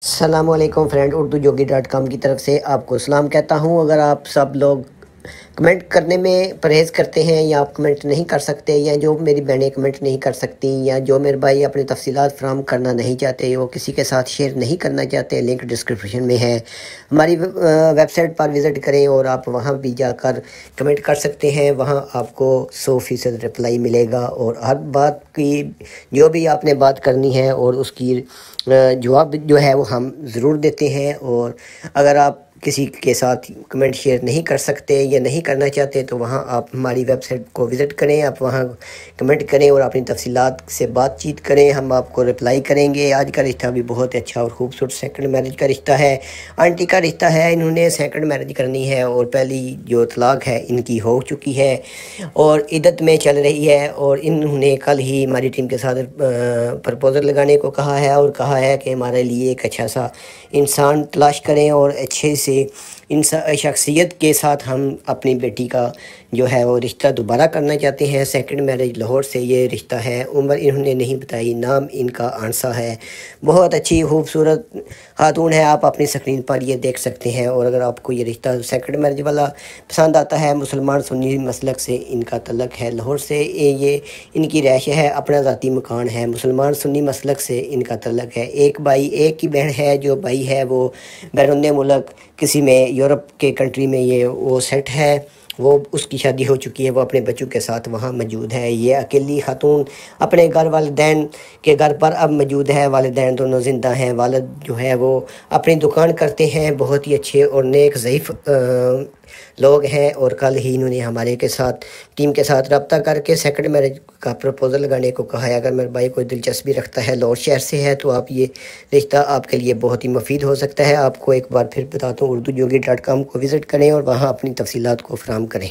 السلام علیکم friend, urdujogi.com کی طرف سے آپ کو سلام کہتا ہوں۔ اگر آپ سب لوگ کمنٹ کرنے میں پرہیز کرتے ہیں یا آپ کمنٹ نہیں کر سکتے، یا جو میری بہنیں کمنٹ نہیں کر سکتی، یا جو میرے بھائی اپنی تفصیلات فراہم کرنا نہیں چاہتے، وہ کسی کے ساتھ شیئر نہیں کرنا چاہتے، لنک ڈسکرپشن میں ہے، ہماری ویب سائٹ پر وزٹ کریں اور آپ وہاں بھی جا کر کمنٹ کر سکتے ہیں۔ وہاں آپ کو 100% رپلائی ملے گا، اور ہر بات کی جو بھی آپ نے بات کرنی ہے اور اس کی جواب جو ہے وہ ہم ضرور دیتے ہیں۔ اور اگر آپ کسی کے ساتھ کمنٹ شیئر نہیں کر سکتے یا نہیں کرنا چاہتے تو وہاں آپ ہماری ویب سائٹ کو وزٹ کریں، آپ وہاں کمنٹ کریں اور اپنی تفصیلات سے بات چیت کریں، ہم آپ کو رپلائی کریں گے۔ آج کا رشتہ بھی بہت اچھا اور خوبصورت سیکنڈ میرج کا رشتہ ہے، آنٹی کا رشتہ ہے۔ انہوں نے سیکنڈ میرج کرنی ہے اور پہلی جو طلاق ہے ان کی ہو چکی ہے اور عدت میں چل رہی ہے، اور انہوں نے کل ہی ہماری ٹیم کے ساتھ پرپوزل لگانے کو کہا ہے، اور کہا ہے کہ ہمارے لیے ایک اچھا سا انسان تلاش کریں اور اچھے سے شخصیت کے ساتھ ہم اپنی بیٹی کا جو ہے وہ رشتہ دوبارہ کرنا چاہتے ہیں۔ سیکنڈ میرج لاہور سے یہ رشتہ ہے، عمر انہوں نے نہیں بتائی، نام ان کا آنسا ہے۔ بہت اچھی خوبصورت خاتون ہے، آپ اپنی سکرین پر یہ دیکھ سکتے ہیں۔ اور اگر آپ کو یہ رشتہ سیکنڈ میرج والا پسند آتا ہے، مسلمان سنی مسلک سے ان کا تعلق ہے، لاہور سے یہ ان کی رہائش ہے، اپنا ذاتی مکان ہے، مسلمان سنی مسلک سے ان کا تعلق ہے۔ ایک بھائی ایک ہی بہن ہے، جو بھائی ہے وہ بیرون ملک کسی میں یورپ کے کنٹری میں وہ سیٹ ہے، وہ اس کی شادی ہو چکی ہے، وہ اپنے بچوں کے ساتھ وہاں موجود ہے۔ یہ اکیلی خاتون اپنے گھر والدین کے گھر پر اب موجود ہے، والدین دونوں زندہ ہیں، والد جو ہے وہ اپنی دکان کرتے ہیں، بہت ہی اچھے اور نیک ضعیف لوگ ہیں۔ اور کل ہی انہوں نے ہمارے کے ساتھ ٹیم کے ساتھ رابطہ کر کے سیکنڈ میرج کا پروپوزل لگانے کو کہا ہے۔ اگر میرے بھائی کوئی دلچسپی رکھتا ہے، لاہور شہر سے ہے، تو آپ یہ رشتہ آپ کے لیے بہت ہی مفید ہو سکتا ہے۔ آپ کو ایک بار پھر بتاتا ہوں، urdujogi.com کو وزٹ کریں اور وہاں اپنی تفصیلات کو فراہم کریں۔